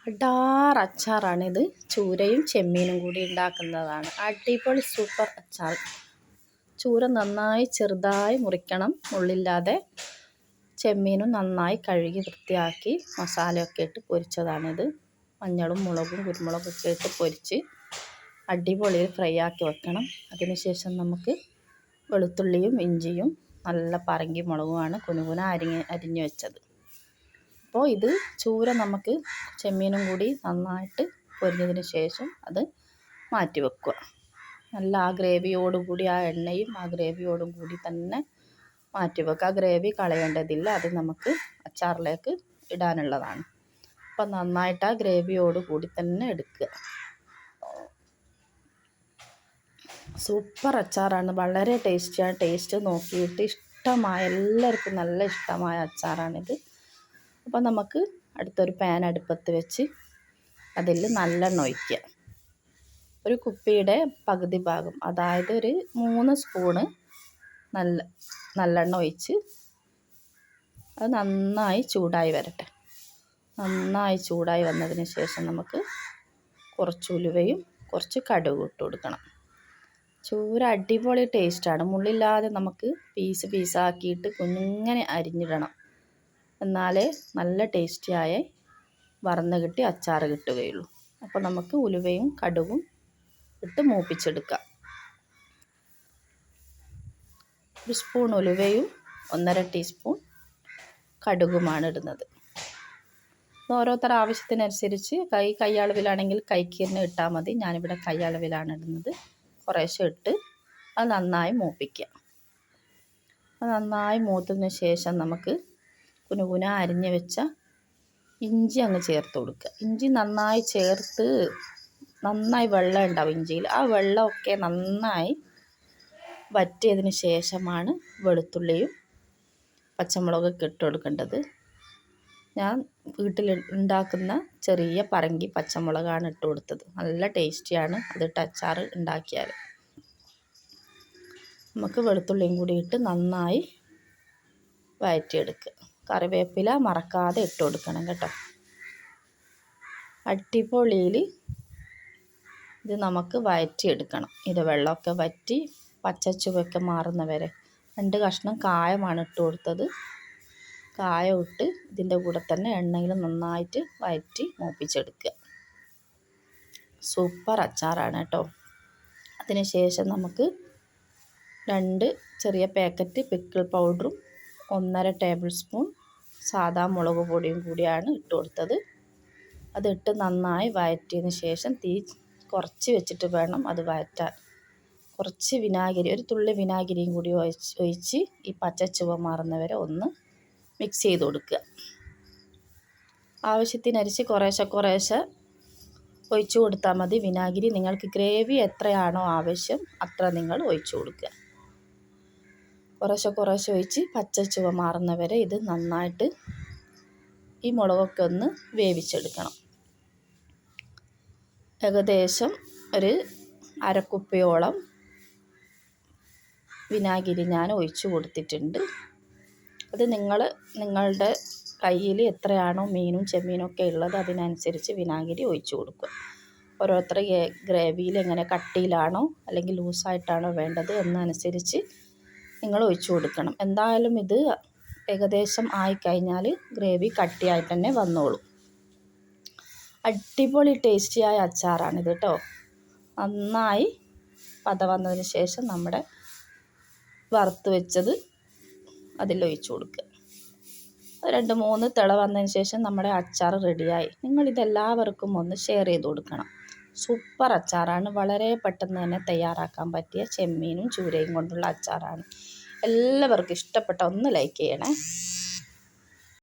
അടാർ അച്ചാറാണിത്. ചൂരയും ചെമ്മീനും കൂടി ഉണ്ടാക്കുന്നതാണ്. അടിപൊളി സൂപ്പർ അച്ചാർ. ചൂര നന്നായി ചെറുതായി മുറിക്കണം, മുള്ളില്ലാതെ. ചെമ്മീനും നന്നായി കഴുകി വൃത്തിയാക്കി മസാലയൊക്കെ ഇട്ട് പൊരിച്ചതാണിത്. മഞ്ഞളും മുളകും കുരുമുളകൊക്കെ ഇട്ട് പൊരിച്ച് അടിപൊളിയിൽ ഫ്രൈ ആക്കി വെക്കണം. അതിനുശേഷം നമുക്ക് വെളുത്തുള്ളിയും ഇഞ്ചിയും നല്ല പറങ്കി മുളകുമാണ് കുനുകുന അരിഞ്ഞ് വെച്ചത്. അപ്പോൾ ഇത് ചൂര നമുക്ക് ചെമ്മീനും കൂടി നന്നായിട്ട് പൊരിഞ്ഞതിന് ശേഷം അത് മാറ്റി വെക്കുക. നല്ല ആ ഗ്രേവിയോടുകൂടി ആ എണ്ണയും ആ ഗ്രേവിയോടും കൂടി തന്നെ മാറ്റി വെക്കുക. ആ ഗ്രേവി കളയേണ്ടതില്ല, അത് നമുക്ക് അച്ചാറിലേക്ക് ഇടാനുള്ളതാണ്. അപ്പം നന്നായിട്ട് ആ ഗ്രേവിയോട് കൂടി തന്നെ എടുക്കുക. സൂപ്പർ അച്ചാറാണ്, വളരെ ടേസ്റ്റിയാണ്. ടേസ്റ്റ് നോക്കിയിട്ട് എല്ലാവർക്കും നല്ല ഇഷ്ടമായ അച്ചാറാണിത്. അപ്പോൾ നമുക്ക് അടുത്തൊരു പാൻ അടുപ്പത്ത് വെച്ച് അതിൽ നല്ലെണ്ണ ഒഴിക്കുക. ഒരു കുപ്പിയുടെ പകുതി ഭാഗം, അതായത് ഒരു 3 സ്പൂണ് നല്ലെണ്ണ ഒഴിച്ച് അത് നന്നായി ചൂടായി വരട്ടെ. നന്നായി ചൂടായി വന്നതിന് ശേഷം നമുക്ക് കുറച്ച് ഉലുവയും കുറച്ച് കടുകും ഇട്ട് കൊടുക്കണം. ചൂര അടിപൊളി ടേസ്റ്റാണ്. മുള്ളില്ലാതെ നമുക്ക് പീസാക്കിയിട്ട് കുഞ്ഞിങ്ങനെ അരിഞ്ഞിടണം. എന്നാലേ നല്ല ടേസ്റ്റിയായ വറന്ന് കിട്ടി അച്ചാർ കിട്ടുകയുള്ളൂ. അപ്പോൾ നമുക്ക് ഉലുവയും കടുകും ഇട്ട് മൂപ്പിച്ചെടുക്കാം. 1 സ്പൂൺ ഉലുവയും 1.5 ടീസ്പൂൺ കടുകുമാണ് ഇടുന്നത്. ഓരോരുത്തർ ആവശ്യത്തിനനുസരിച്ച് കൈയളവിലാണെങ്കിൽ കൈക്ക് തന്നെ ഇട്ടാൽ മതി. ഞാനിവിടെ കൈയളവിലാണ് ഇടുന്നത്. കുറേശ്ശെ ഇട്ട് അത് നന്നായി മൂപ്പിക്കുക. അത് നന്നായി മൂത്തതിന് ശേഷം നമുക്ക് കുനുകുന അരിഞ്ഞ് വെച്ച ഇഞ്ചി അങ്ങ് ചേർത്ത് കൊടുക്കുക. ഇഞ്ചി നന്നായി ചേർത്ത് നന്നായി വെള്ളം ഉണ്ടാവും ഇഞ്ചിയിൽ. ആ വെള്ളമൊക്കെ നന്നായി വറ്റിയതിന് ശേഷമാണ് വെളുത്തുള്ളിയും പച്ചമുളകൊക്കെ ഇട്ട് കൊടുക്കേണ്ടത്. ഞാൻ വീട്ടിൽ ഉണ്ടാക്കുന്ന ചെറിയ പറങ്കി പച്ചമുളകാണ് ഇട്ട് കൊടുത്തത്. നല്ല ടേസ്റ്റിയാണ് അതിട്ട് അച്ചാർ ഉണ്ടാക്കിയാൽ. നമുക്ക് വെളുത്തുള്ളിയും കൂടി ഇട്ട് നന്നായി വഴറ്റിയെടുക്കുക. കറിവേപ്പില മറക്കാതെ ഇട്ട് കൊടുക്കണം കേട്ടോ. അടിപൊളിയിൽ ഇത് നമുക്ക് വഴറ്റിയെടുക്കണം. ഇത് വെള്ളമൊക്കെ വറ്റി പച്ചച്ചുവയൊക്കെ മാറുന്നവരെ. 2 കഷ്ണം കായമാണ് ഇട്ട് കൊടുത്തത്. കായം ഇട്ട് ഇതിൻ്റെ കൂടെ തന്നെ എണ്ണയിൽ നന്നായിട്ട് വഴറ്റി മൂപ്പിച്ചെടുക്കുക. സൂപ്പർ അച്ചാറാണ് കേട്ടോ. അതിന് ശേഷം നമുക്ക് 2 ചെറിയ പാക്കറ്റ് പിക്കിൾ പൗഡറും 1.5 ടേബിൾ സ്പൂൺ സാദാ മുളക് പൊടിയും കൂടിയാണ് ഇട്ട് കൊടുത്തത്. അതിട്ട് നന്നായി വഴറ്റിയതിന് ശേഷം തീ കുറച്ച് വെച്ചിട്ട് വേണം അത് വഴറ്റാൻ. കുറച്ച് വിനാഗിരി, ഒരു തുള്ളി വിനാഗിരിയും കൂടി ഒഴിച്ച് ഈ പച്ചച്ചുവ മാറുന്നവരെ ഒന്ന് മിക്സ് ചെയ്ത് കൊടുക്കുക. ആവശ്യത്തിനരിച്ച് കുറേശ്ശെ ഒഴിച്ചു കൊടുത്താൽ മതി. വിനാഗിരി നിങ്ങൾക്ക് ഗ്രേവി എത്രയാണോ ആവശ്യം അത്ര നിങ്ങൾ ഒഴിച്ചു കൊടുക്കുക. കുറേശ്ശെ ഒഴിച്ച് പച്ചച്ചുവ മാറുന്നവരെ ഇത് നന്നായിട്ട് ഈ മുളകൊക്കെ ഒന്ന് വേവിച്ചെടുക്കണം. ഏകദേശം ഒരു അരക്കുപ്പിയോളം വിനാഗിരി ഞാൻ ഒഴിച്ചു കൊടുത്തിട്ടുണ്ട്. അത് നിങ്ങളുടെ കയ്യിൽ എത്രയാണോ മീനും ചെമ്മീനും ഒക്കെ ഉള്ളത് അതിനനുസരിച്ച് വിനാഗിരി ഒഴിച്ചു കൊടുക്കുക. ഓരോരുത്തർ ഗ്രേവിയിൽ എങ്ങനെ കട്ടിയിലാണോ അല്ലെങ്കിൽ ലൂസായിട്ടാണോ വേണ്ടത് എന്നനുസരിച്ച് നിങ്ങൾ ഒഴിച്ചു കൊടുക്കണം. എന്തായാലും ഇത് ഏകദേശം ആയിക്കഴിഞ്ഞാൽ ഗ്രേവി കട്ടിയായിട്ട് തന്നെ വന്നോളൂ. അടിപൊളി ടേസ്റ്റിയായ അച്ചാറാണിത് കേട്ടോ. നന്നായി പത വന്നതിന് ശേഷം നമ്മുടെ വറുത്ത് വെച്ചത് അതിലൊഴിച്ചു കൊടുക്കുക. 2-3 തിള വന്നതിന് ശേഷം നമ്മുടെ അച്ചാർ റെഡിയായി. നിങ്ങളിതെല്ലാവർക്കും ഒന്ന് ഷെയർ ചെയ്ത് കൊടുക്കണം. സൂപ്പർ അച്ചാറാണ്. വളരെ പെട്ടെന്ന് തന്നെ തയ്യാറാക്കാൻ പറ്റിയ ചെമ്മീനും ചൂരയും കൊണ്ടുള്ള അച്ചാറാണ്. എല്ലാവർക്കും ഇഷ്ടപ്പെട്ട ഒന്ന് ലൈക്ക് ചെയ്യണേ.